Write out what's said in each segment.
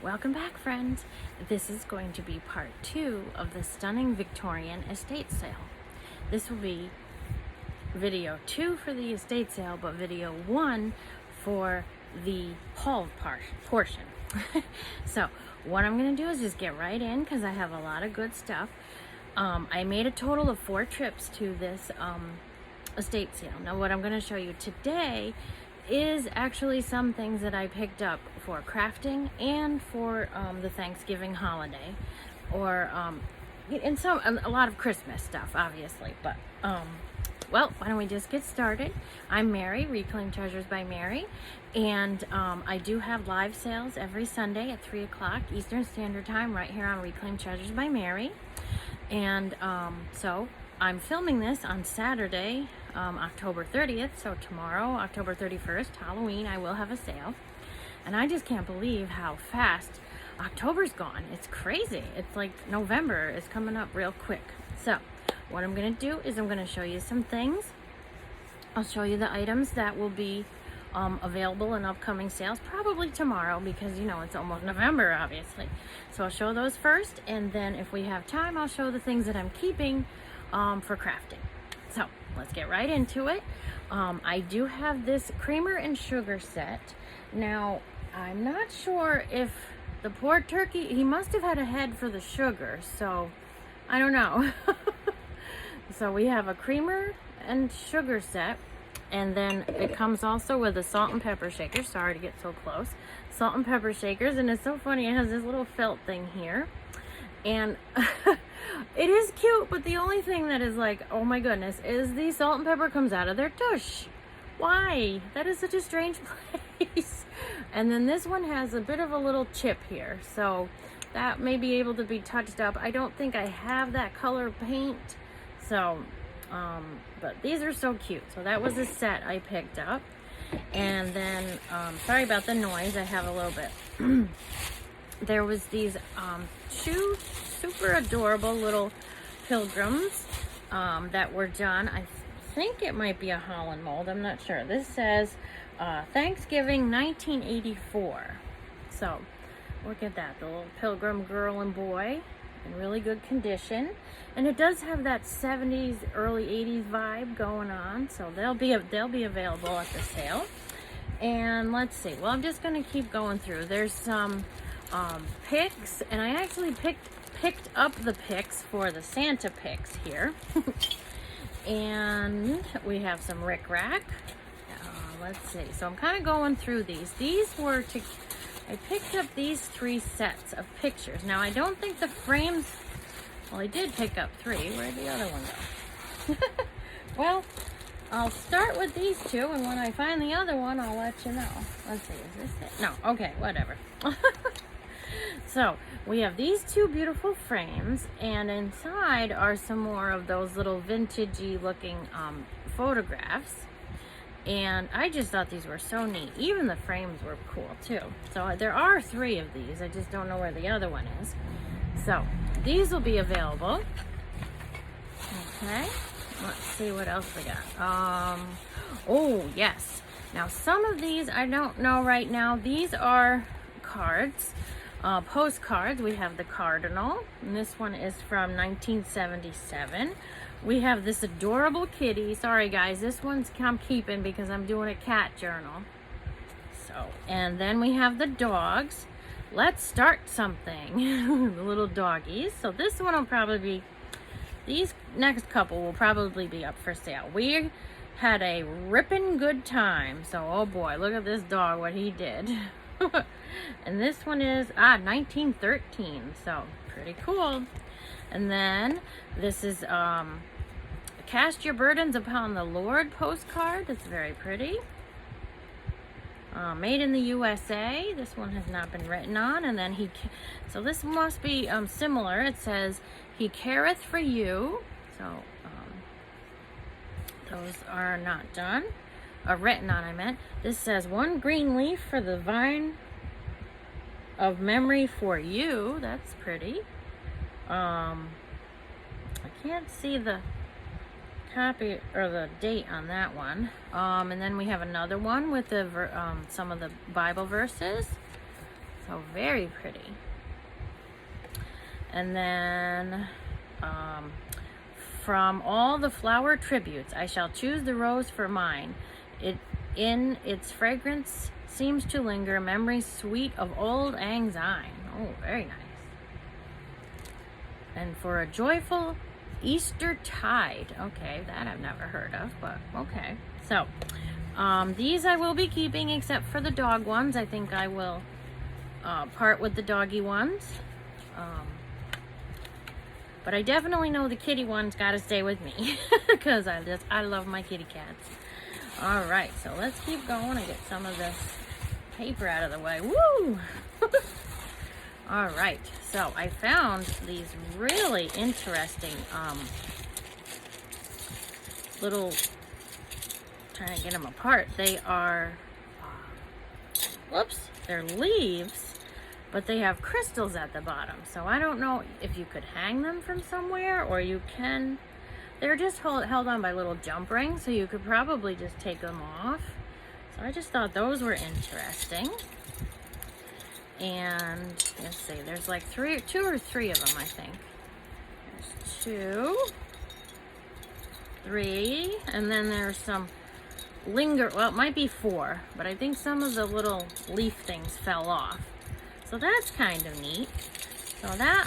Welcome back, friends. This is going to be part 2 of the stunning Victorian estate sale. This will be video 2 for the estate sale, but video 1 for the haul portion. So what I'm going to do is just get right in because I have a lot of good stuff. I made a total of 4 trips to this estate sale. Now what I'm going to show you today is actually some things that I picked up for crafting and for the Thanksgiving holiday, or and a lot of Christmas stuff, obviously. But well, why don't we just get started? I'm Mary, Reclaim Treasures by Mary, and I do have live sales every Sunday at 3 o'clock Eastern Standard Time right here on Reclaim Treasures by Mary. And so I'm filming this on Saturday, October 30th, so tomorrow, October 31st, Halloween, I will have a sale. And I just can't believe how fast October's gone. It's crazy. It's like November is coming up real quick. So what I'm going to do is I'm going to show you some things. I'll show you the items that will be available in upcoming sales, probably tomorrow, because you know it's almost November, obviously. So I'll show those first, and then if we have time, I'll show the things that I'm keeping for crafting. So let's get right into it. I do have this creamer and sugar set. Now I'm not sure if the poor turkey, he must have had a head for the sugar, so I don't know. So we have a creamer and sugar set, and then it comes also with a salt and pepper shaker. Sorry to get so close. Salt and pepper shakers, and it's so funny, it has this little felt thing here. And it is cute, but the only thing that is like, oh my goodness, is the salt and pepper comes out of their tush. Why? That is such a strange place. And then this one has a bit of a little chip here, so that may be able to be touched up. I don't think I have that color paint, so but these are so cute. So that was a set I picked up. And then sorry about the noise, I have a little bit. There was these two super adorable little pilgrims that were done. I think it might be a Holland mold, I'm not sure. This says Thanksgiving 1984. So look at that, the little pilgrim girl and boy in really good condition. And it does have that 70s, early 80s vibe going on. So they'll be available at the sale. And let's see, well, I'm just going to keep going through. There's some picks, and I actually picked up the picks for the Santa picks here. And we have some rickrack. Let's see, so I'm kind of going through these. I picked up these 3 sets of pictures. Now I don't think the frames, well, I did pick up 3. Where'd the other one go? Well, I'll start with these 2, and when I find the other one, I'll let you know. Let's see, is this it? No, okay, whatever. So we have these 2 beautiful frames, and inside are some more of those little vintagey looking photographs. And I just thought these were so neat. Even the frames were cool too. So there are 3 of these. I just don't know where the other one is. So these will be available. Okay. Let's see what else we got. Oh yes. Now some of these I don't know right now. These are cards. Postcards. We have the Cardinal, and this one is from 1977. We have this adorable kitty. Sorry guys, this one's I'm keeping because I'm doing a cat journal. So, and then we have the dogs. Let's start something. The little doggies. So this one will probably be, these next couple will probably be up for sale. We had a ripping good time. So, oh boy, look at this dog, what he did. And this one is 1913, so pretty cool. And then this is Cast Your Burdens Upon the Lord postcard. That's very pretty. Made in the USA. This one has not been written on. And then so this must be similar. It says He Careth for You. So those are not done. Written on, I meant. This says One Green Leaf for the Vine of Memory for You. That's pretty. I can't see the copy or the date on that one. And then we have another one with the some of the Bible verses. So very pretty. And then from all the flower tributes, I shall choose the rose for mine. In its fragrance seems to linger memories sweet of old Lang Syne. Oh, very nice. And for a joyful Easter tide. Okay, that I've never heard of, but okay. So these I will be keeping except for the dog ones. I think I will part with the doggy ones. But I definitely know the kitty ones gotta stay with me because I love my kitty cats. All right, so let's keep going and get some of this paper out of the way. Woo! All right, so I found these really interesting little, trying to get them apart. They are, whoops, they're leaves, but they have crystals at the bottom. So I don't know if you could hang them from somewhere, or you can, they're just held on by little jump rings, so you could probably just take them off. So I just thought those were interesting. And let's see, there's like two or three of them, I think. There's 2, 3, and then there's some well, it might be 4, but I think some of the little leaf things fell off. So that's kind of neat. So that,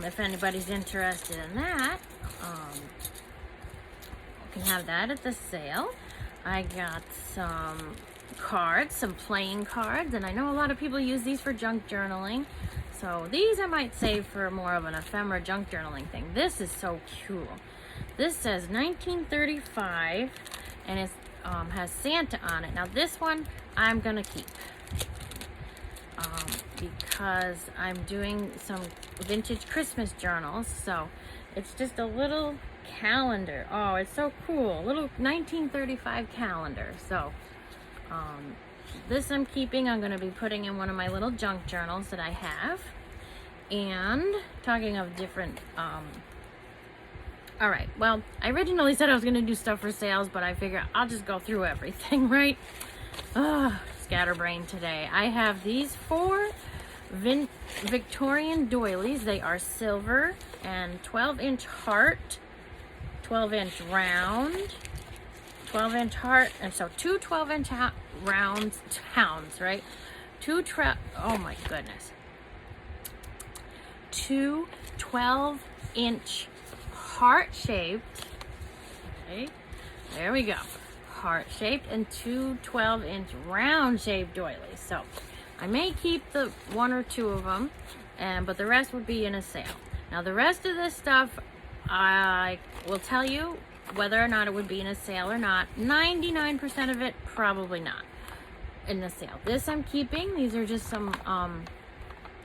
if anybody's interested in that, you can have that at the sale. I got some cards, some playing cards, and I know a lot of people use these for junk journaling, so these I might save for more of an ephemera junk journaling thing. This is so cool. This says 1935 and it has Santa on it. Now this one I'm gonna keep because I'm doing some vintage Christmas journals, so it's just a little calendar. Oh, it's so cool, little 1935 calendar. So this I'm keeping. I'm going to be putting in one of my little junk journals that I have. And talking of different, all right, well, I originally said I was going to do stuff for sales, but I figure I'll just go through everything, right? Scatterbrain today. I have these 4 Victorian doilies. They are silver and 12-inch heart, 12-inch round, 12-inch heart, and so 2 12-inch rounds, hounds, right? Oh my goodness. 2 12-inch heart-shaped, okay, there we go, heart-shaped, and 2 12-inch round-shaped doilies. So I may keep the 1 or 2 of them, but the rest would be in a sale. Now the rest of this stuff, I will tell you whether or not it would be in a sale or not. 99% of it, probably not in the sale. This I'm keeping. These are just some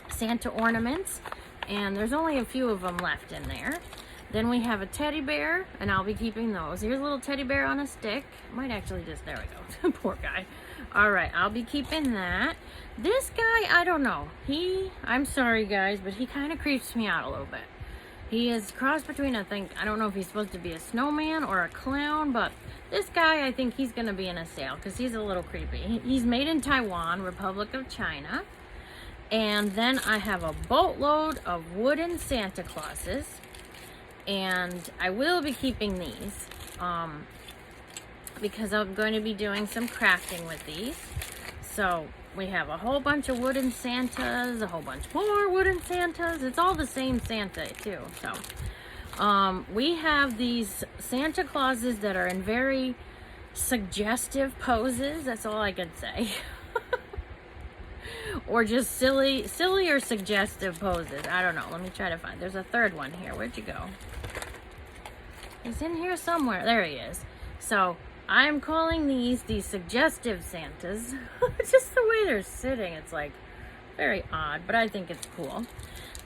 Santa ornaments, and there's only a few of them left in there. Then we have a teddy bear, and I'll be keeping those. Here's a little teddy bear on a stick. Might actually just, there we go. Poor guy. All right, I'll be keeping that. This guy, I don't know. I'm sorry guys, but he kind of creeps me out a little bit. He is crossed between, I don't know if he's supposed to be a snowman or a clown, but this guy, I think he's going to be in a sale because he's a little creepy. He's made in Taiwan, Republic of China. And then I have a boatload of wooden Santa Clauses, and I will be keeping these because I'm going to be doing some crafting with these. So we have a whole bunch of wooden Santas, a whole bunch more wooden Santas. It's all the same Santa too. So we have these Santa Clauses that are in very suggestive poses. That's all I could say. Or just silly or suggestive poses. I don't know. Let me try to find. There's a third one here. Where'd you go? He's in here somewhere. There he is. So I'm calling these the suggestive Santas. Just the way they're sitting, it's like very odd, but I think it's cool.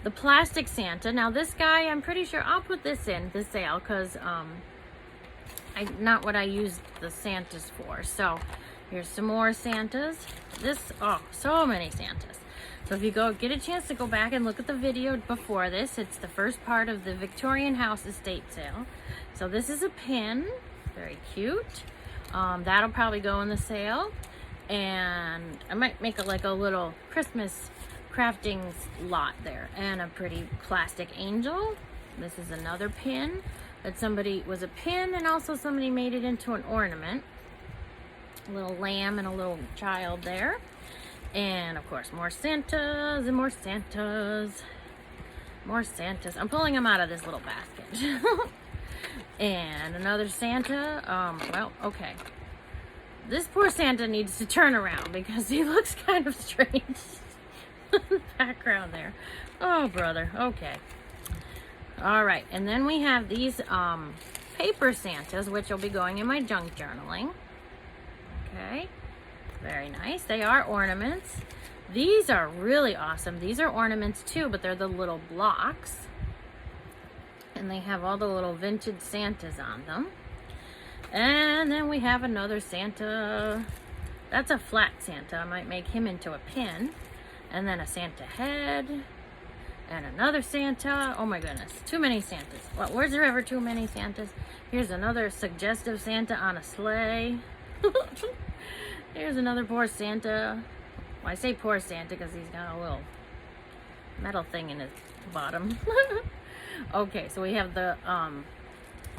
The plastic Santa. Now this guy, I'm pretty sure I'll put this in the sale because not what I use the Santas for. So here's some more Santas. So many Santas. So if you get a chance to go back and look at the video before this, it's the first part of the Victorian House estate sale. So this is a pin, very cute. That'll probably go in the sale, and I might make like a little Christmas crafting lot there. And a pretty plastic angel. This is another pin that somebody was a pin, and also somebody made it into an ornament. A little lamb and a little child there. And of course, more Santas and more Santas. More Santas. I'm pulling them out of this little basket. And another Santa. Well, okay. This poor Santa needs to turn around because he looks kind of strange. In the background there. Oh, brother. Okay. All right. And then we have these paper Santas, which will be going in my junk journaling. Okay. Very nice. They are ornaments. These are really awesome. These are ornaments too, but they're the little blocks. And they have all the little vintage Santas on them. And then we have another Santa. That's a flat Santa. I might make him into a pin. And then a Santa head. And another Santa. Oh my goodness. Too many Santas. Well, where's there ever too many Santas? Here's another suggestive Santa on a sleigh. Here's another poor Santa. Well, I say poor Santa because he's got a little metal thing in his bottom. Okay, so we have the,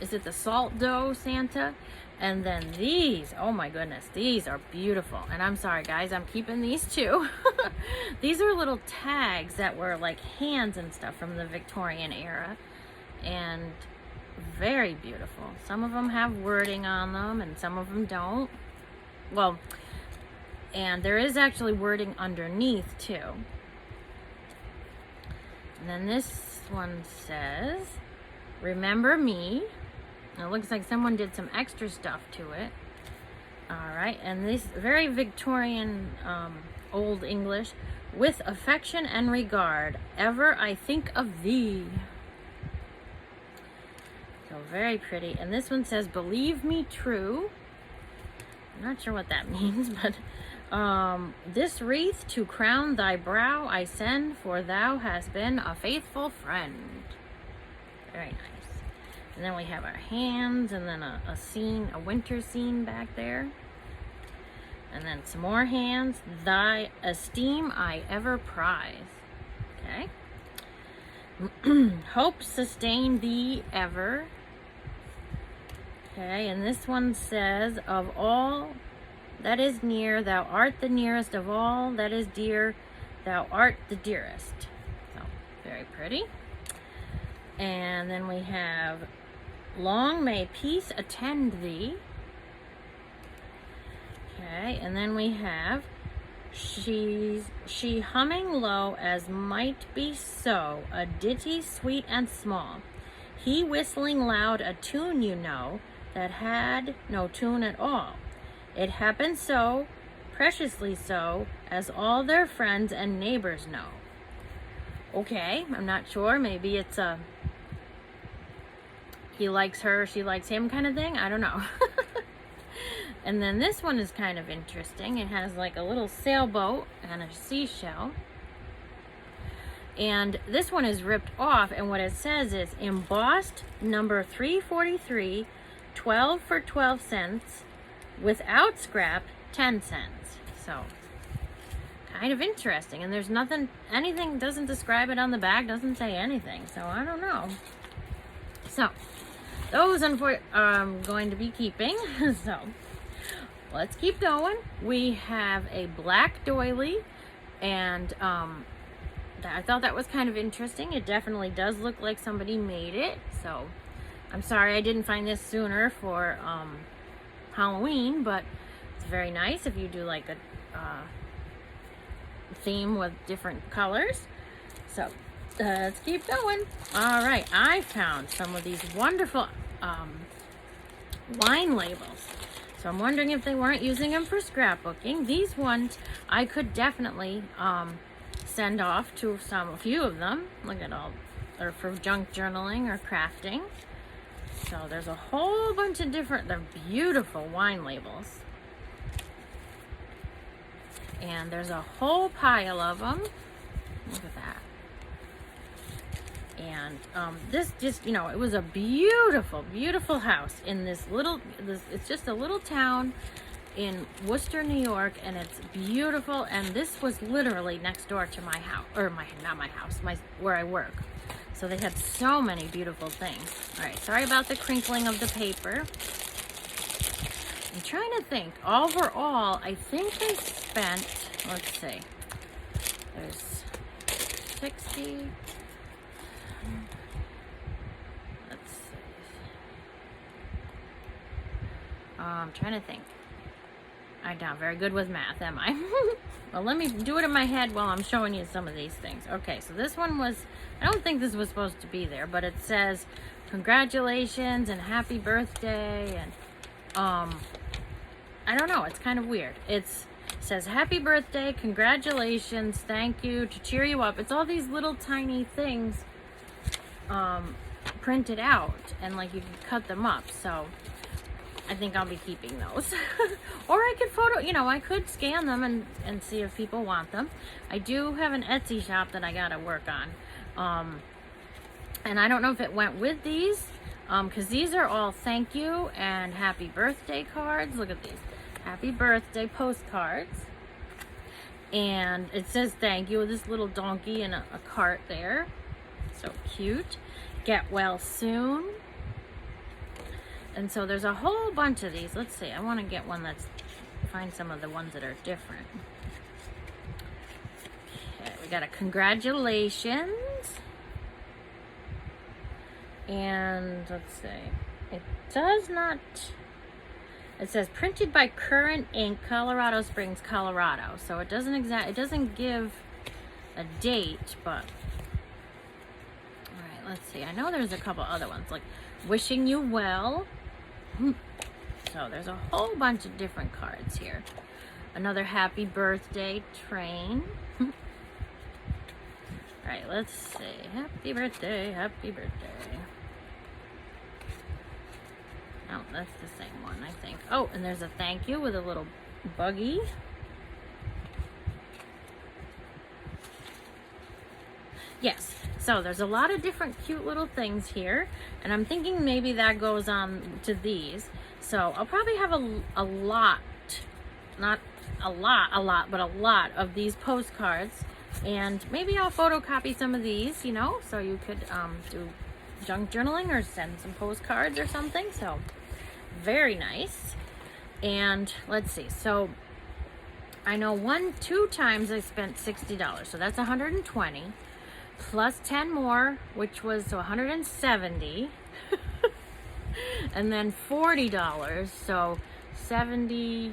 is it the salt dough Santa? And then these, oh my goodness, these are beautiful. And I'm sorry guys, I'm keeping these too. These are little tags that were like hands and stuff from the Victorian era. And very beautiful. Some of them have wording on them and some of them don't. Well, and there is actually wording underneath too. And then this one says, remember me. It looks like someone did some extra stuff to it. All right, and this very Victorian Old English. With affection and regard, ever I think of thee. So very pretty. And this one says, believe me true. I'm not sure what that means, but this wreath to crown thy brow I send, for thou hast been a faithful friend. Very nice. And then we have our hands, and then a scene, a winter scene back there. And then some more hands. Thy esteem I ever prize. Okay. Hope sustain thee ever. Okay, and this one says, of all that is near, thou art the nearest, of all that is dear, thou art the dearest. So, very pretty. And then we have, long may peace attend thee. Okay, and then we have, she humming low as might be so, a ditty sweet and small. He whistling loud a tune, you know, that had no tune at all. It happened so, preciously so, as all their friends and neighbors know. Okay, I'm not sure. Maybe it's a he likes her, she likes him kind of thing. I don't know. And then this one is kind of interesting. It has like a little sailboat and a seashell. And this one is ripped off, and what it says is embossed number 343, 12 for 12 cents, without scrap, 10 cents. So, kind of interesting. And there's nothing, anything doesn't describe it on the back, doesn't say anything. So, I don't know. So, those I'm going to be keeping. So, let's keep going. We have a black doily, and I thought that was kind of interesting. It definitely does look like somebody made it. So, I'm sorry I didn't find this sooner for Halloween, but it's very nice if you do like a theme with different colors. So, let's keep going. All right, I found some of these wonderful wine labels. So I'm wondering if they weren't using them for scrapbooking. These ones I could definitely send off to a few of them. Look at all, or for junk journaling or crafting. So there's a whole bunch of different, they're beautiful wine labels. And there's a whole pile of them. Look at that. And this just, you know, it was a beautiful, beautiful house in this little, it's just a little town. in Worcester, New York, and it's beautiful. And this was literally next door to my house, or not my house, where I work. So they had so many beautiful things. All right, sorry about the crinkling of the paper. I'm trying to think. Overall, I think I spent, let's see, there's 60. Let's see. I'm trying to think. I'm not very good with math, am I? Well, let me do it in my head while I'm showing you some of these things. Okay, so this one was, I don't think this was supposed to be there, but it says congratulations and happy birthday, and I don't know, it's kind of weird. It says happy birthday, congratulations, thank you, to cheer you up. It's all these little tiny things printed out, and like you can cut them up. So I think I'll be keeping those. Or I could I could scan them and see if people want them. I do have an Etsy shop that I gotta work on. And I don't know if it went with these, because these are all thank you and happy birthday cards. Look at these. Happy birthday postcards. And it says thank you with this little donkey and a cart there. So cute. Get well soon. And so there's a whole bunch of these. Let's see. I want to get one find some of the ones that are different. Okay, we got a congratulations. And let's see. It does not. It says printed by Current Ink, Colorado Springs, Colorado. So it doesn't give a date, but all right, let's see. I know there's a couple other ones like wishing you well. So there's a whole bunch of different cards here. Another happy birthday train. All right, let's see. Happy birthday, happy birthday. Oh, that's the same one, I think. Oh, and there's a thank you with a little buggy. Yes, so there's a lot of different cute little things here, and I'm thinking maybe that goes on to these. So I'll probably have a lot, not a lot, but a lot of these postcards, and maybe I'll photocopy some of these, so you could do junk journaling or send some postcards or something. So very nice. And let's see, so I know 2 times I spent $60, so that's $120 plus 10 more, which was so $170. And then $40, so 70.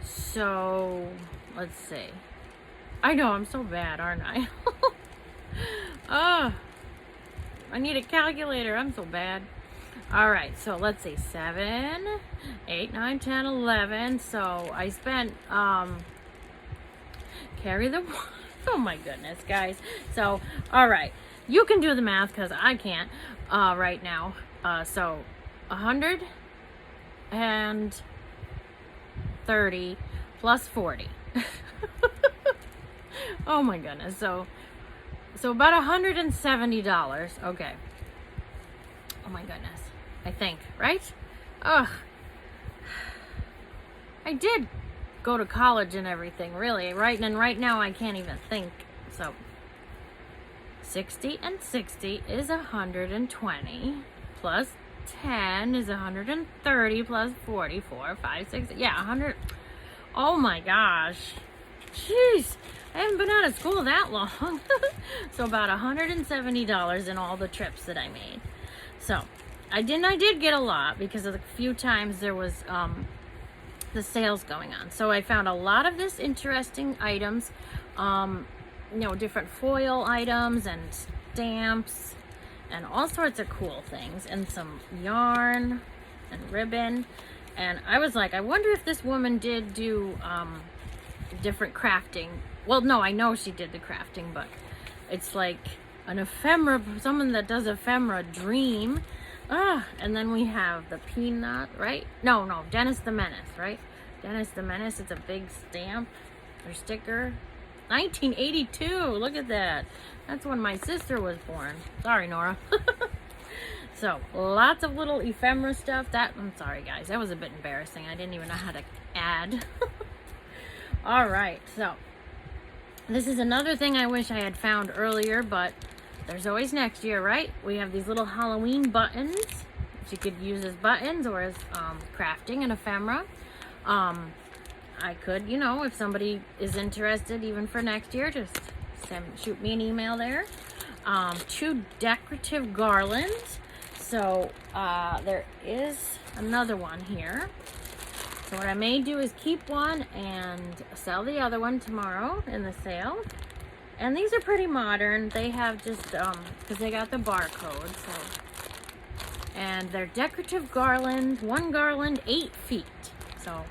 So let's see, I know I'm so bad, aren't I? Oh, I need a calculator. I'm so bad. All right, so let's see, 7, 8, 9, 10, 11. So I spent carry the oh my goodness, guys. So all right, you can do the math because I can't right now. So 130 plus 40. Oh my goodness. So about $170. Okay. Oh my goodness. I think, right? Ugh. I did go to college and everything, really, right? And right now I can't even think. So 60 and 60 is 120 plus 10 is 130 plus 44, 5, 6, yeah, 100. Oh my gosh. Jeez. I haven't been out of school that long. So about $170 in all the trips that I made. So I did get a lot because of the few times there was the sales going on. So I found a lot of this interesting items, different foil items and stamps and all sorts of cool things, and some yarn and ribbon. And I was like, I wonder if this woman did do different crafting. Well, no, I know she did the crafting, but it's like an ephemera, someone that does ephemera dream. And then we have the peanut, right? No, Dennis the Menace, right? Dennis the Menace, it's a big stamp or sticker. 1982, look at that. That's when my sister was born. Sorry, Nora. So lots of little ephemera stuff. I'm sorry guys, that was a bit embarrassing. I didn't even know how to add. All right, so this is another thing I wish I had found earlier, but there's always next year, right? We have these little Halloween buttons that you could use as buttons or as crafting and ephemera. I could, you know, if somebody is interested even for next year, just shoot me an email there. 2 decorative garlands. So there is another one here. So what I may do is keep one and sell the other one tomorrow in the sale. And these are pretty modern. They have just, because they got the barcode, so. And they're decorative garlands, 1 garland, 8 feet. So,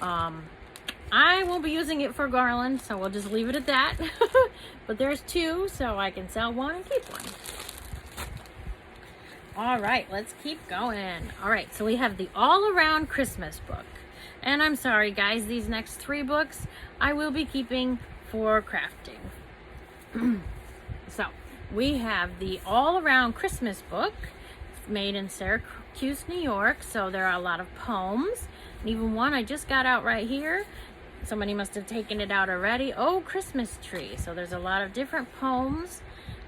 I won't be using it for garland, so we'll just leave it at that. But there's 2, so I can sell 1 and keep 1. All right, let's keep going. All right, so we have the all-around Christmas book. And I'm sorry, guys, these next 3 books I will be keeping for crafting. So, we have the all-around Christmas book. It's made in Syracuse, New York, so there are a lot of poems. And even one I just got out right here. Somebody must have taken it out already. Oh, Christmas Tree. So there's a lot of different poems.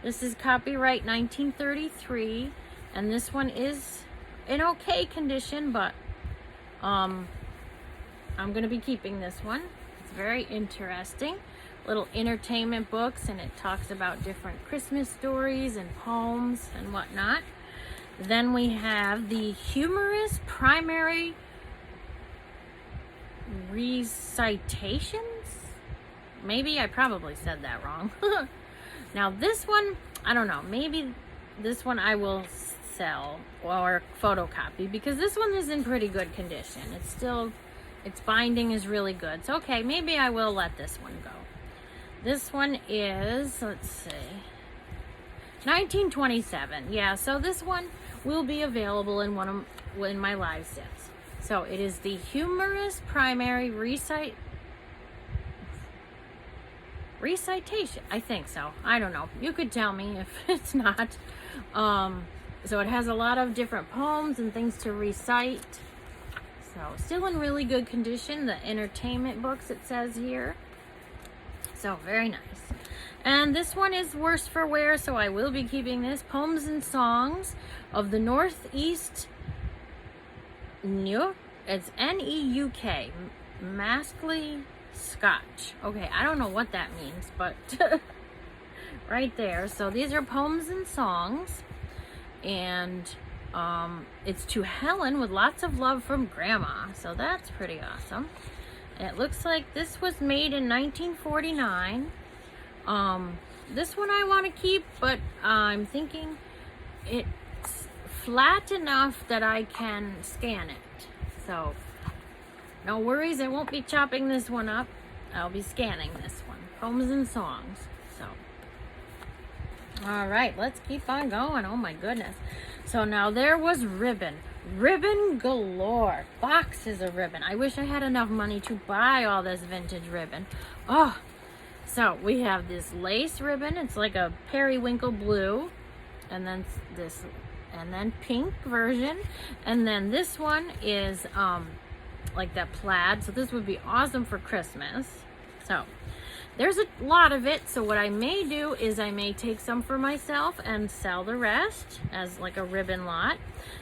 This is copyright 1933. And this one is in okay condition, but I'm going to be keeping this one. It's very interesting. Little entertainment books, and it talks about different Christmas stories and poems and whatnot. Then we have the humorous primary recitations. Maybe I probably said that wrong. Now this one, I don't know. Maybe this one I will sell or photocopy because this one is in pretty good condition. It's still, its binding is really good. So okay, maybe I will let this one go. This one is, let's see, 1927. Yeah, so this one will be available in in my live sets. So it is the humorous primary recitation. I think so. I don't know. You could tell me if it's not. So it has a lot of different poems and things to recite. So still in really good condition. The entertainment books, it says here. So very nice. And this one is worse for wear, so I will be keeping this. Poems and Songs of the Northeast Neuk. It's N-E-U-K. Maskley Scotch. Okay, I don't know what that means, but right there. So these are poems and songs. And it's to Helen with lots of love from Grandma. So that's pretty awesome. And it looks like this was made in 1949. This one I want to keep, but I'm thinking it's flat enough that I can scan it. So no worries, I won't be chopping this one up. I'll be scanning this one. Poems and Songs. So all right, let's keep on going. Oh my goodness. So now there was ribbon. Ribbon galore. Boxes of ribbon. I wish I had enough money to buy all this vintage ribbon. Oh, so we have this lace ribbon. It's like a periwinkle blue. And then this, and then pink version. And then this one is like that plaid. So this would be awesome for Christmas. So there's a lot of it. So what I may do is I may take some for myself and sell the rest as like a ribbon lot.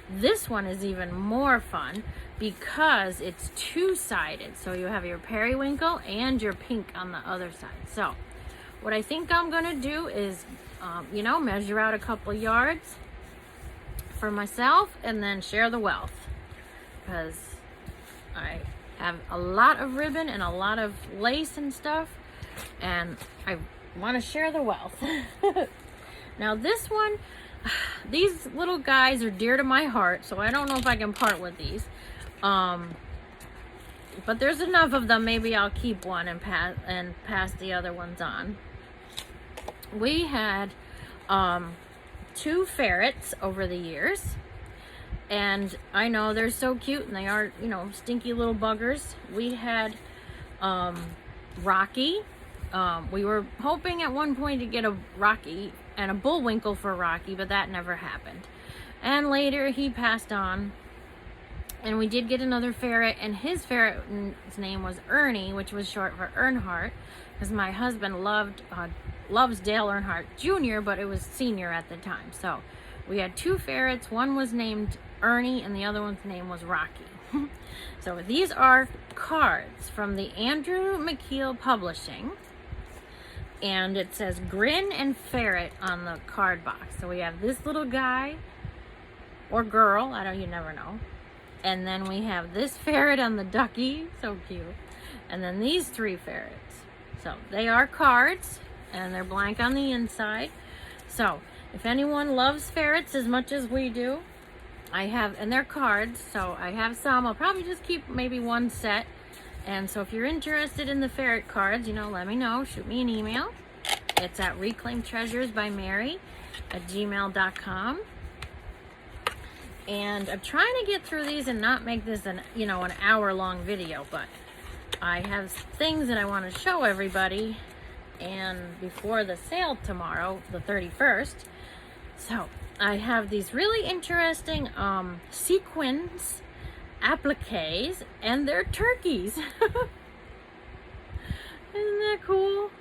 This one is even more fun because it's two-sided. So you have your periwinkle and your pink on the other side. So what I think I'm going to do is, you know, measure out a couple yards for myself and then share the wealth. Because I have a lot of ribbon and a lot of lace and stuff. And I want to share the wealth. Now this one, these little guys are dear to my heart, so I don't know if I can part with these. But there's enough of them. Maybe I'll keep one and pass the other ones on. We had 2 ferrets over the years. And I know they're so cute and they are, you know, stinky little buggers. We had Rocky. We were hoping at one point to get a Rocky and a Bullwinkle for Rocky, but that never happened. And later he passed on, and we did get another ferret, and his ferret's name was Ernie, which was short for Earnhardt, because my husband loves Dale Earnhardt Jr., but it was senior at the time. So we had two ferrets. One was named Ernie, and the other one's name was Rocky. So these are cards from the Andrew McKeel Publishing, and it says Grin and Ferret on the card box. So we have this little guy or girl, you never know. And then we have this ferret on the ducky, so cute. And then these three ferrets. So they are cards, and they're blank on the inside. So if anyone loves ferrets as much as we do, and they're cards, so I have some. I'll probably just keep maybe one set. And so if you're interested in the ferret cards, let me know. Shoot me an email. It's at reclaimtreasuresbymary@gmail.com. And I'm trying to get through these and not make this an hour-long video, but I have things that I want to show everybody, and before the sale tomorrow, the 31st. So I have these really interesting sequins appliques, and they're turkeys. Isn't that cool?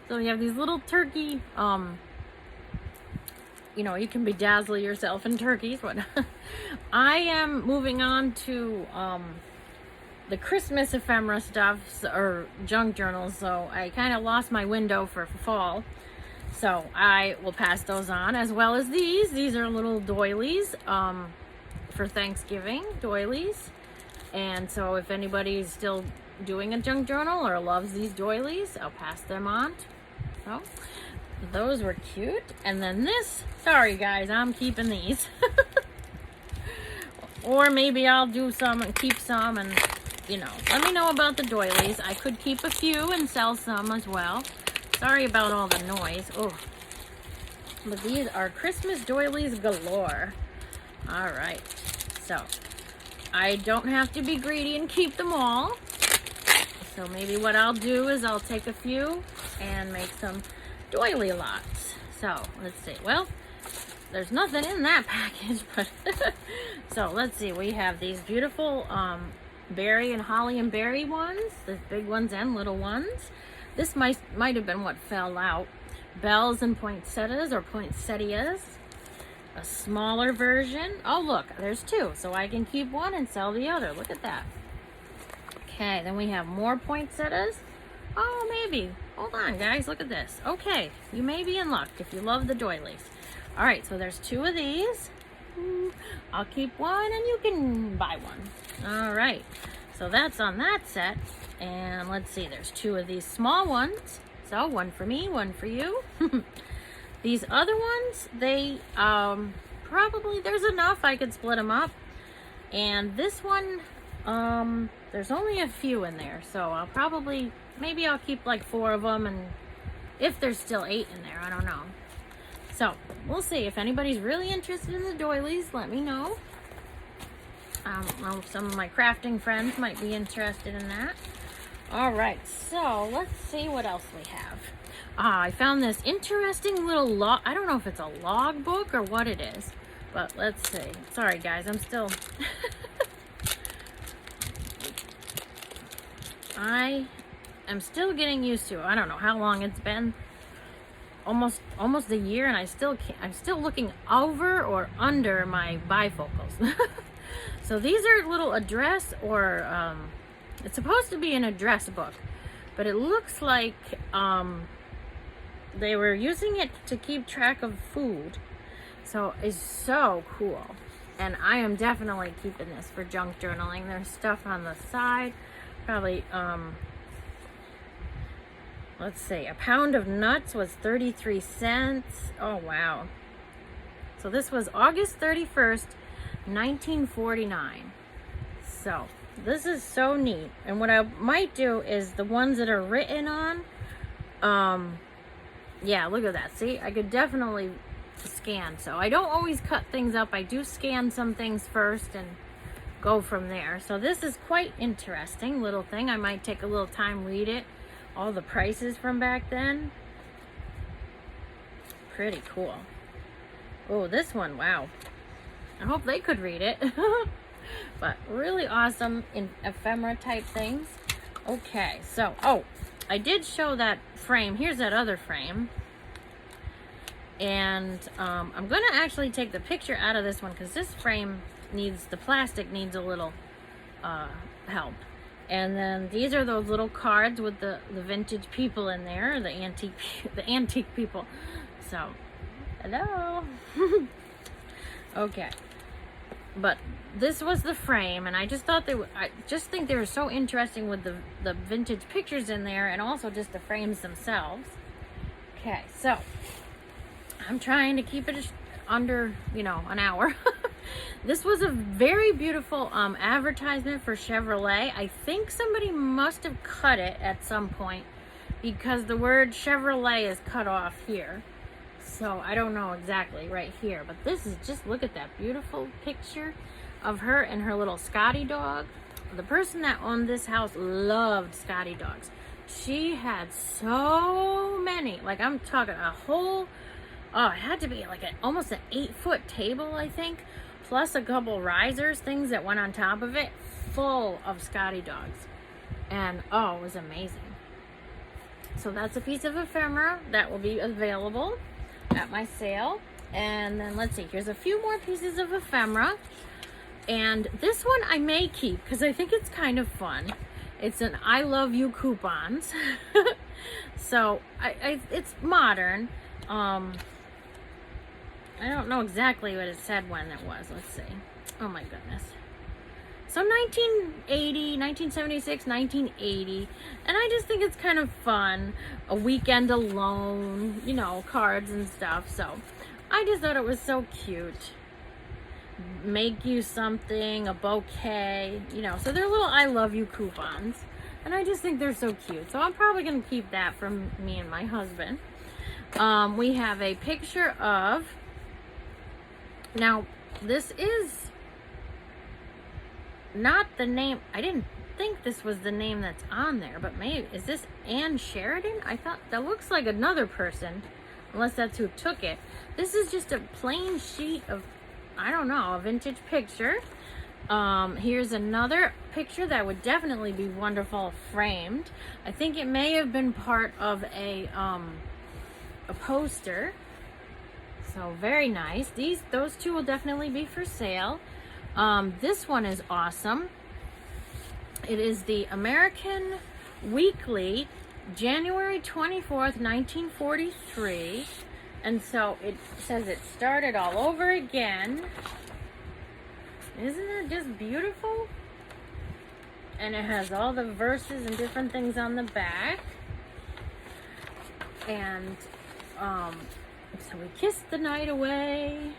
So you have these little turkey, you can bedazzle yourself in turkeys. I am moving on to the Christmas ephemera stuff, or junk journals, so I kind of lost my window for fall. So I will pass those on, as well as these. These are little doilies for Thanksgiving, doilies. And so if anybody's still doing a junk journal or loves these doilies, I'll pass them on. So those were cute. And then this, sorry guys, I'm keeping these. Or maybe I'll do some and keep some, and let me know about the doilies. I could keep a few and sell some as well. Sorry about all the noise. Oh, but these are Christmas doilies galore. All right, so I don't have to be greedy and keep them all. So maybe what I'll do is I'll take a few and make some doily lots. So let's see. Well, there's nothing in that package, but so let's see. We have these beautiful berry and holly and berry ones. There's big ones and little ones. This might have been what fell out. Bells and poinsettias or poinsettias. A smaller version. Oh, look, there's two. So I can keep one and sell the other. Look at that. Okay, then we have more poinsettias. Oh, maybe. Hold on, guys. Look at this. Okay, you may be in luck if you love the doilies. All right, so there's two of these. I'll keep one and you can buy one. All right, so that's on that set. And let's see, there's two of these small ones. So one for me, one for you. These other ones, they probably, there's enough I could split them up. And this one, there's only a few in there. So I'll probably, maybe I'll keep like 4 of them, and if there's still 8 in there, I don't know. So we'll see. If anybody's really interested in the doilies, let me know. Some of my crafting friends might be interested in that. All right, so let's see what else we have. I found this interesting little log. I don't know if it's a log book or what it is, but let's see. Sorry guys, I'm still I am still getting used to it. I don't know how long it's been. Almost a year, and I'm still looking over or under my bifocals. So these are little address, or it's supposed to be an address book, but it looks like they were using it to keep track of food. So it's so cool, and I am definitely keeping this for junk journaling. There's stuff on the side, probably let's see, a pound of nuts was 33 cents. Oh, wow. So this was August 31st, 1949. So this is so neat. And what I might do is the ones that are written on, yeah, look at that. See, I could definitely scan. So I don't always cut things up. I do scan some things first and go from there. So this is quite interesting little thing. I might take a little time, read it. All the prices from back then. Pretty cool. Oh, this one, wow. I hope they could read it. But really awesome in ephemera type things. Okay, so, oh, I did show that frame. Here's that other frame. And I'm going to actually take the picture out of this one because this frame needs, the plastic needs a little help. And then these are those little cards with the vintage people in there, the antique people. So, hello. Okay. But this was the frame, and I just thought I just think they were so interesting with the vintage pictures in there, and also just the frames themselves. Okay, so I'm trying to keep it under, you know, an hour. This was a very beautiful advertisement for Chevrolet. I think somebody must have cut it at some point because the word Chevrolet is cut off here. So I don't know exactly right here, but this is just, look at that beautiful picture of her and her little Scotty dog. The person that owned this house loved Scotty dogs. She had so many, like I'm talking a whole, oh, it had to be like almost an 8-foot table, I think, plus a couple risers, things that went on top of it, full of Scotty dogs. And oh, it was amazing. So that's a piece of ephemera that will be available at my sale. And then let's see, here's a few more pieces of ephemera, and this one I may keep because I think it's kind of fun. It's an I love you coupons. So it's modern. I don't know exactly what it said when it was. Let's see. Oh my goodness. So 1980, 1976, 1980. And I just think it's kind of fun. A weekend alone, you know, cards and stuff. So I just thought it was so cute. Make you something, a bouquet, you know. So they're little I love you coupons. And I just think they're so cute. So I'm probably going to keep that for me and my husband. We have a picture of, now this is not the name, I didn't think this was the name that's on there, but maybe, is this Anne Sheridan? I thought, that looks like another person, unless that's who took it. This is just a plain sheet of, I don't know, a vintage picture. Here's another picture that would definitely be wonderful framed. I think it may have been part of a poster. So very nice. Those two will definitely be for sale. This one is awesome. It is the American Weekly, January 24th, 1943. And so it says it started all over again. Isn't it just beautiful? And it has all the verses and different things on the back. And so we kissed the night away.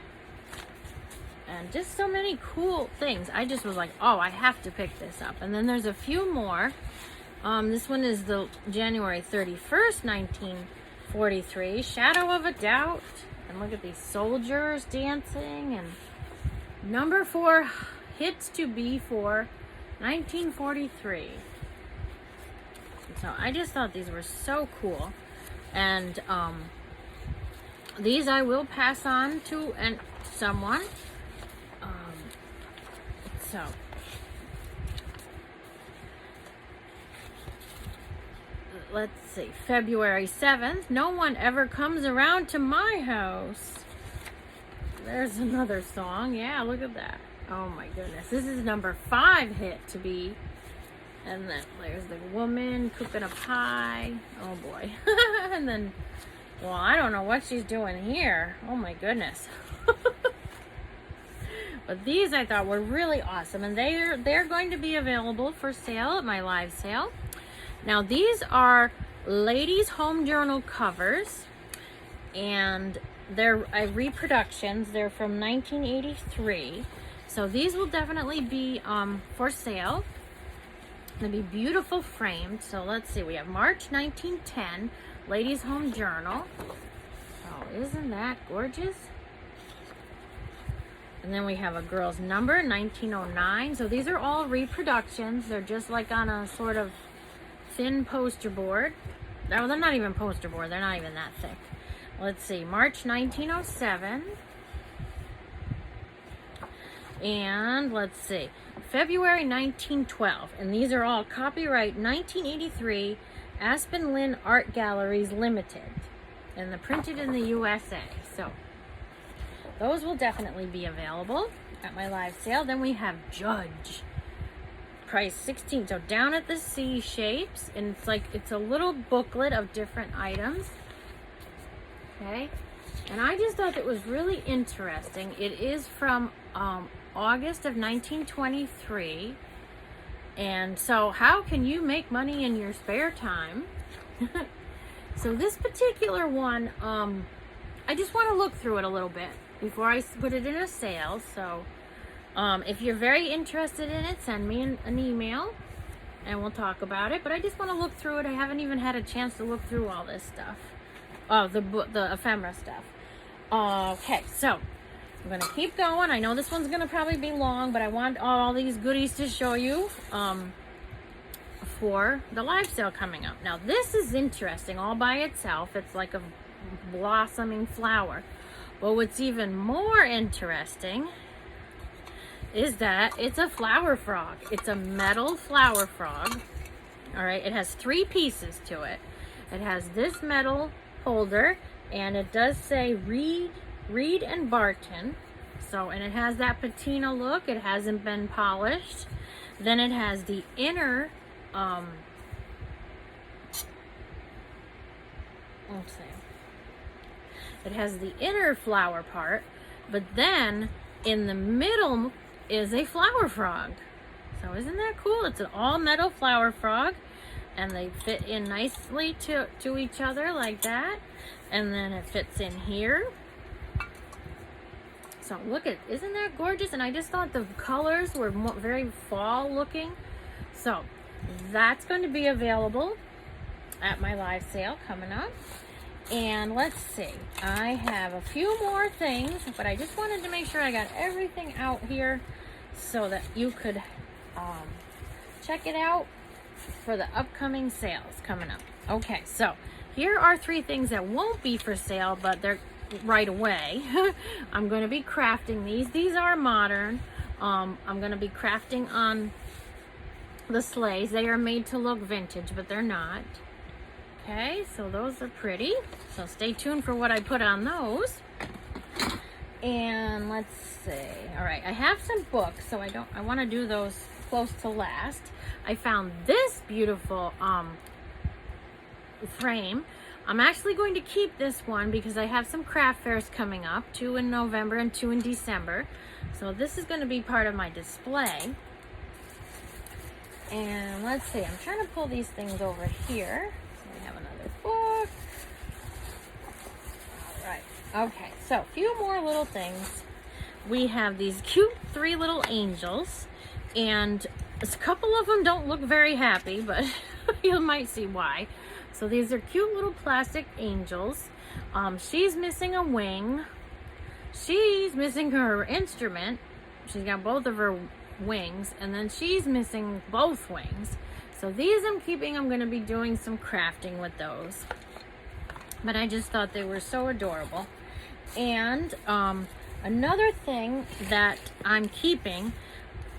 And just so many cool things. I just was like, oh, I have to pick this up. And then there's a few more. This one is the January 31st, 1943. Shadow of a Doubt. And look at these soldiers dancing. And number 4 hits to be for 1943. So I just thought these were so cool. And these I will pass on to someone. So let's see, February 7th, no one ever comes around to my house. There's another song. Yeah, look at that. Oh my goodness. This is number 5 hit to be. And then there's the woman cooking a pie. Oh boy. And then, well, I don't know what she's doing here. Oh my goodness. But these I thought were really awesome, and they're going to be available for sale at my live sale. Now these are ladies' home journal covers, and they're reproductions. They're from 1983, so these will definitely be for sale. They'll be beautiful framed. So let's see, we have March 1910 ladies' home journal. Oh, isn't that gorgeous? And then we have a girl's number, 1909. So these are all reproductions. They're just like on a sort of thin poster board. No, they're not even poster board. They're not even that thick. let's see, March 1907. And let's see, February 1912. And these are all copyright 1983 Aspen Lynn Art Galleries Limited. And they're printed in the USA. So those will definitely be available at my live sale. Then we have Judge. Price $16. So Down at the Sea shapes. And it's a little booklet of different items. Okay. And I just thought it was really interesting. It is from August of 1923. And so how can you make money in your spare time? So this particular one, I just want to look through it a little bit before I put it in a sale. So if you're very interested in it, send me an email and we'll talk about it. But I just want to look through it. I haven't even had a chance to look through all this stuff. The ephemera stuff. Okay, so I'm going to keep going. I know this one's going to probably be long, but I want all these goodies to show you for the live sale coming up. Now, this is interesting all by itself. It's like a blossoming flower. But what's even more interesting is that it's a flower frog. It's a metal flower frog. All right, it has 3 pieces to it. It has this metal holder, and it does say Reed and Barton. So, and it has that patina look. It hasn't been polished. Then it has the inner let's see. It has the inner flower part, but then in the middle is a flower frog. So isn't that cool? It's an all metal flower frog, and they fit in nicely to each other like that. And then it fits in here. So look at, isn't that gorgeous? And I just thought the colors were very fall looking. So that's going to be available at my live sale coming up. And let's see, I have a few more things, but I just wanted to make sure I got everything out here so that you could check it out for the upcoming sales coming up. Okay, so here are 3 things that won't be for sale, but they're right away. I'm going to be crafting these. These are modern. I'm going to be crafting on the sleighs. They are made to look vintage, but they're not. Okay, so those are pretty. So stay tuned for what I put on those. And let's see. All right, I have some books, so I want to do those close to last. I found this beautiful frame. I'm actually going to keep this one because I have some craft fairs coming up, 2 in November and 2 in December. So this is going to be part of my display. And let's see, I'm trying to pull these things over here. So we have another book. All right. Okay, so a few more little things. We have these cute 3 little angels, and a couple of them don't look very happy, but you might see why. So these are cute little plastic angels. She's missing a wing. She's missing her instrument. She's got both of her wings, and then she's missing both wings. So these I'm keeping. I'm going to be doing some crafting with those. But I just thought they were so adorable. And another thing that I'm keeping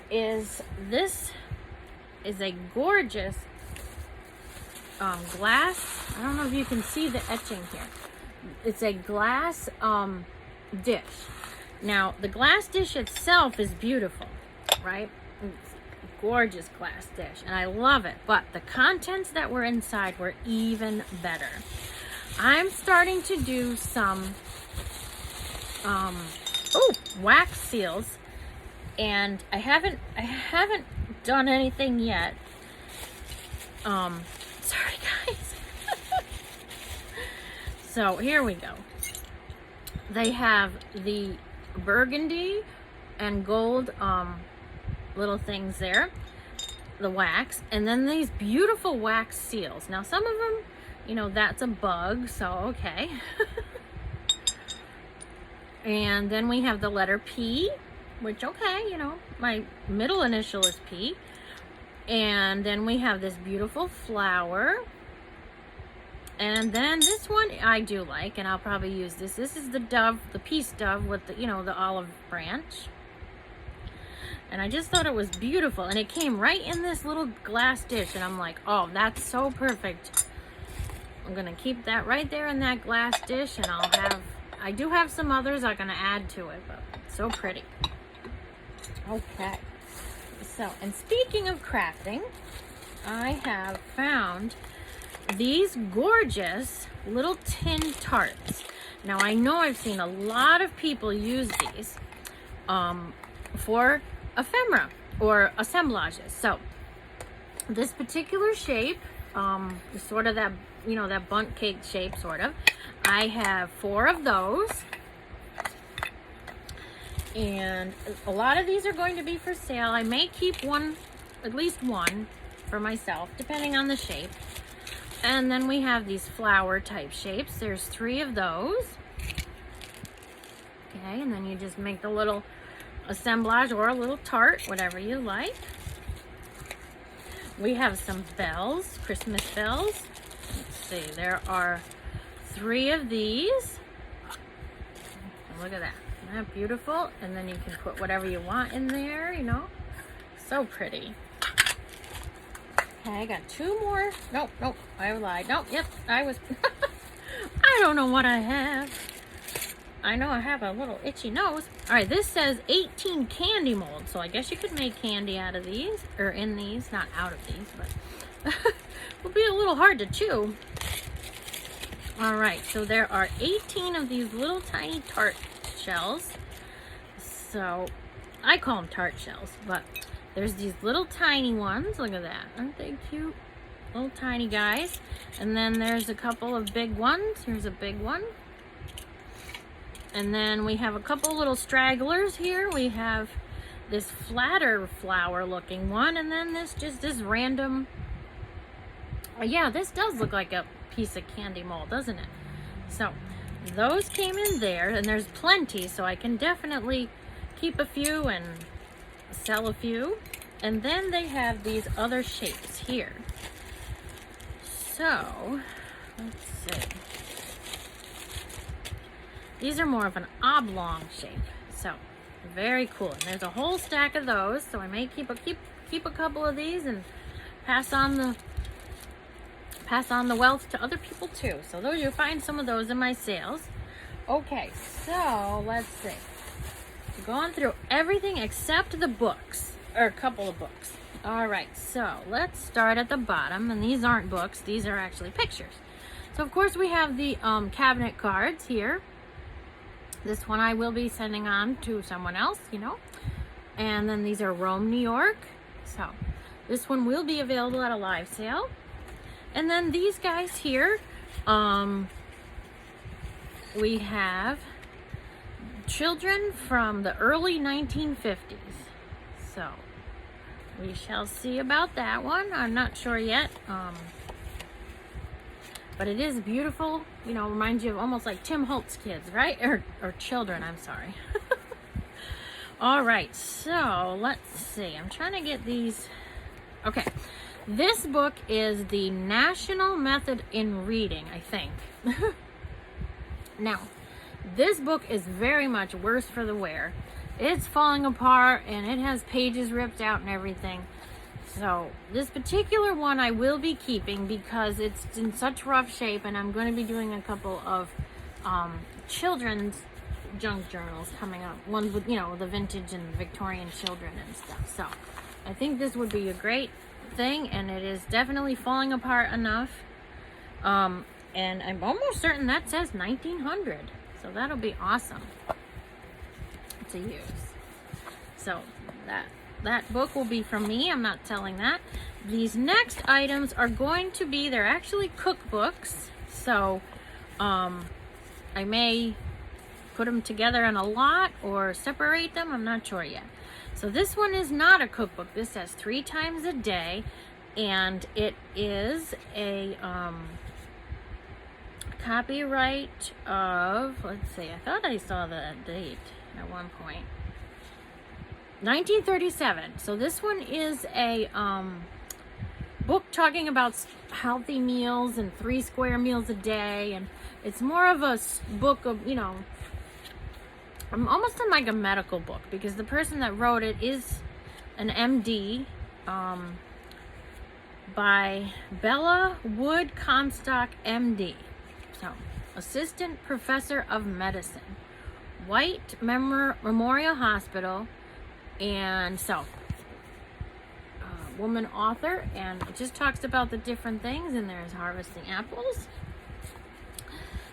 is this is a gorgeous glass. I don't know if you can see the etching here. It's a glass dish. Now, the glass dish itself is beautiful, right? It's a gorgeous glass dish, and I love it. But the contents that were inside were even better. I'm starting to do some wax seals, and I haven't done anything yet. Sorry guys. So here we go. They have the burgundy and gold little things there, the wax, and then these beautiful wax seals. Now some of them, you know, that's a bug, so okay. And then we have the letter P, which, okay, you know, my middle initial is P. And then we have this beautiful flower. And then this one I do like, and I'll probably use this. This is the dove, the peace dove with the, you know, the olive branch. And I just thought it was beautiful. And it came right in this little glass dish. And I'm like, oh, that's so perfect. I'm going to keep that right there in that glass dish. And I do have some others I'm going to add to it. But it's so pretty. Okay. So, and speaking of crafting, I have found these gorgeous little tin tarts. Now I know I've seen a lot of people use these for ephemera or assemblages. So this particular shape is sort of that, you know, that bundt cake shape sort of. I have 4 of those. And a lot of these are going to be for sale. I may keep one, at least one, for myself, depending on the shape. And then we have these flower type shapes. There's 3 of those. Okay, and then you just make the little assemblage or a little tart, whatever you like. We have some bells, Christmas bells. Let's see, there are 3 of these. Look at that. Isn't that beautiful? And then you can put whatever you want in there, you know. So pretty. Okay, I got 2 more. Nope, I lied. Nope, yep, I was... I don't know what I have. I know I have a little itchy nose. All right, this says 18 candy molds. So I guess you could make candy out of these, or in these, not out of these, but it'll be a little hard to chew. All right, so there are 18 of these little tiny tart shells. So I call them tart shells, but there's these little tiny ones. Look at that. Aren't they cute? Little tiny guys. And then there's a couple of big ones. Here's a big one. And then we have a couple little stragglers here. We have this flatter flower looking one. And then this random... yeah, this does look like a piece of candy mold, doesn't it? So those came in there. And there's plenty. So I can definitely keep a few and sell a few. And then they have these other shapes here. So let's see, these are more of an oblong shape, so very cool. And there's a whole stack of those, so I may keep a couple of these and pass on the wealth to other people too. So those, you'll find some of those in my sales. Okay, so let's see, going through everything except the books, or a couple of books. All right, so let's start at the bottom, and these aren't books, these are actually pictures. So of course we have the cabinet cards here. This one I will be sending on to someone else, you know. And then these are Rome, New York. So this one will be available at a live sale. And then these guys here, we have children from the early 1950s. So we shall see about that one. I'm not sure yet. But it is beautiful. You know, reminds you of almost like Tim Holtz kids, right? Or children, I'm sorry. All right, so let's see. I'm trying to get these. Okay. This book is the National Method in Reading, I think. Now, this book is very much worse for the wear. It's falling apart and it has pages ripped out and everything. So this particular one I will be keeping because it's in such rough shape, and I'm going to be doing a couple of children's junk journals coming up. Ones with, you know, the vintage and Victorian children and stuff. So I think this would be a great thing, and it is definitely falling apart enough. And I'm almost certain that says 1900. So that'll be awesome to use. So that book will be from me. I'm not selling that. These next items are going to be, they're actually cookbooks. So I may put them together in a lot or separate them. I'm not sure yet. So this one is not a cookbook. This says 3 times a day, and it is a copyright of, let's see, I thought I saw the date at one point. 1937. So this one is a book talking about healthy meals and 3 square meals a day, and it's more of a book of, you know, I'm almost in like a medical book, because the person that wrote it is an MD, by Bella Wood Comstock, MD. So, Assistant Professor of Medicine, White Memorial Hospital, and so woman author, and it just talks about the different things, and there's harvesting apples.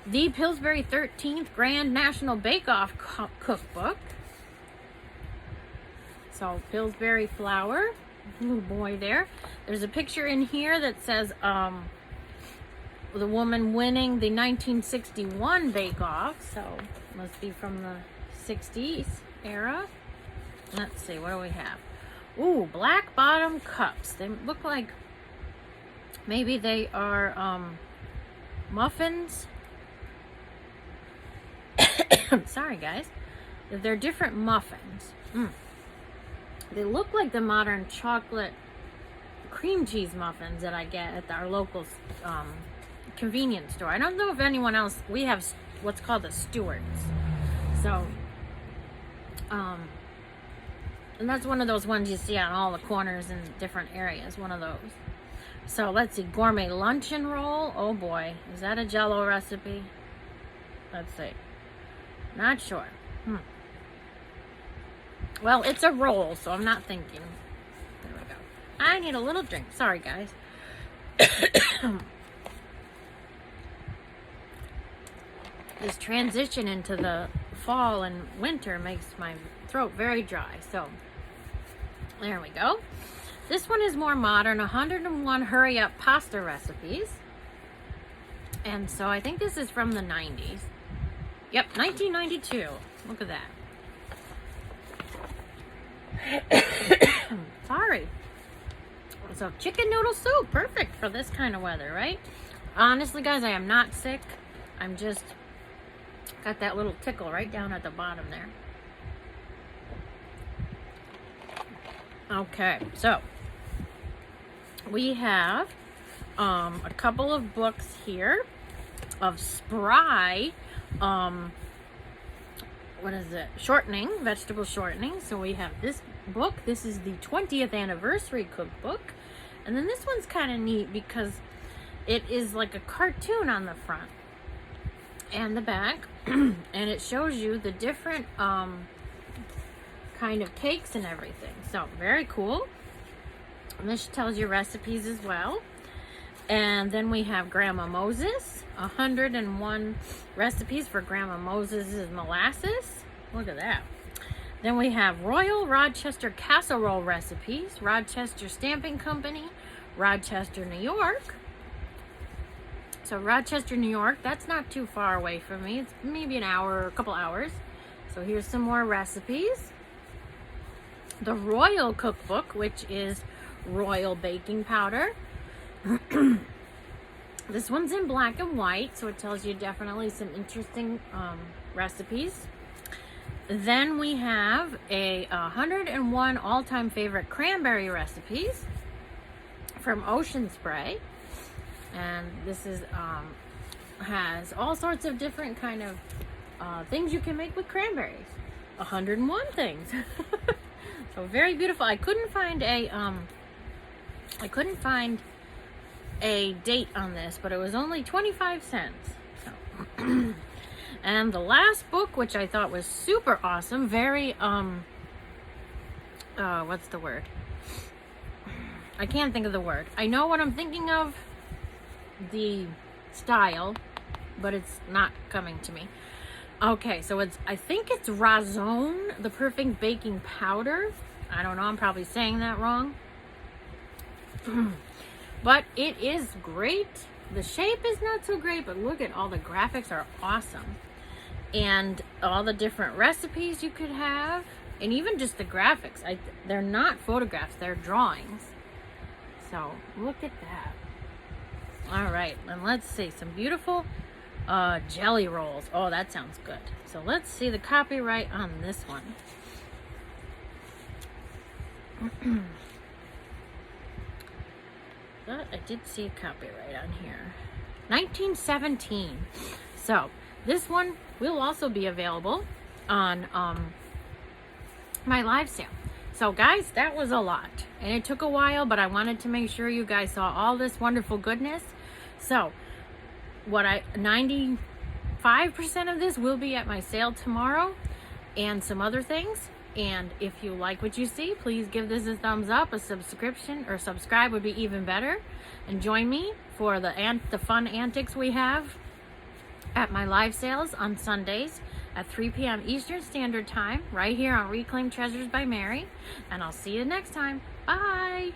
The Pillsbury 13th Grand National Bake Off Cookbook. So Pillsbury flour. Oh boy, there. There's a picture in here that says the woman winning the 1961 Bake Off. So must be from the 60s era. Let's see, what do we have? Ooh, black bottom cups. They look like maybe they are muffins. Sorry, guys. They're different muffins. They look like the modern chocolate cream cheese muffins that I get at our local convenience store. I don't know if anyone else, we have what's called the Stewart's. So, and that's one of those ones you see on all the corners in different areas, one of those. So let's see, gourmet luncheon roll. Oh boy, is that a Jell-O recipe? Let's see. Not sure. Well, it's a roll, so I'm not thinking. There we go. I need a little drink. Sorry, guys. This transition into the fall and winter makes my throat very dry. So, there we go. This one is more modern. 101 hurry-up pasta recipes. And so I think this is from the 90s. Yep, 1992. Look at that. Sorry. So chicken noodle soup, perfect for this kind of weather, right? Honestly, guys, I am not sick. I'm just got that little tickle right down at the bottom there. Okay, so we have a couple of books here of spry what is it? Shortening, vegetable shortening. So we have this book. This is the 20th Anniversary Cookbook. And then this one's kind of neat because it is like a cartoon on the front and the back. And it shows you the different kind of cakes and everything. So very cool. And this tells you recipes as well. And then we have Grandma Moses, 101 recipes for Grandma Moses' molasses. Look at that. Then we have Royal Rochester Casserole recipes, Rochester Stamping Company, Rochester, New York. So Rochester, New York, that's not too far away from me. It's maybe an hour or a couple hours. So here's some more recipes. The Royal Cookbook, which is Royal Baking Powder. This one's in black and white, so it tells you definitely some interesting recipes. Then we have a 101 all-time favorite cranberry recipes from Ocean Spray, and this is has all sorts of different kind of things you can make with cranberries. 101 things. So very beautiful. I couldn't find a date on this, but it was only 25 cents. So. And the last book, which I thought was super awesome, very what's the word? I can't think of the word. I know what I'm thinking of, the style, but it's not coming to me. Okay, so I think it's Razone, the perfect baking powder. I don't know, I'm probably saying that wrong. But it is great. The shape is not so great, but look at all the graphics are awesome. And all the different recipes you could have. And even just the graphics. They're not photographs, they're drawings. So, look at that. Alright, and let's see. Some beautiful jelly rolls. Oh, that sounds good. So, let's see the copyright on this one. thought I did see a copyright on here. 1917. So this one will also be available on my live sale. So guys, that was a lot, and it took a while, but I wanted to make sure you guys saw all this wonderful goodness. So 95% of this will be at my sale tomorrow, and some other things. And if you like what you see, please give this a thumbs up. A subscription or subscribe would be even better. And join me for the fun antics we have at my live sales on Sundays at 3 p.m. Eastern Standard Time, right here on Reclaimed Treasures by Mary. And I'll see you next time. Bye!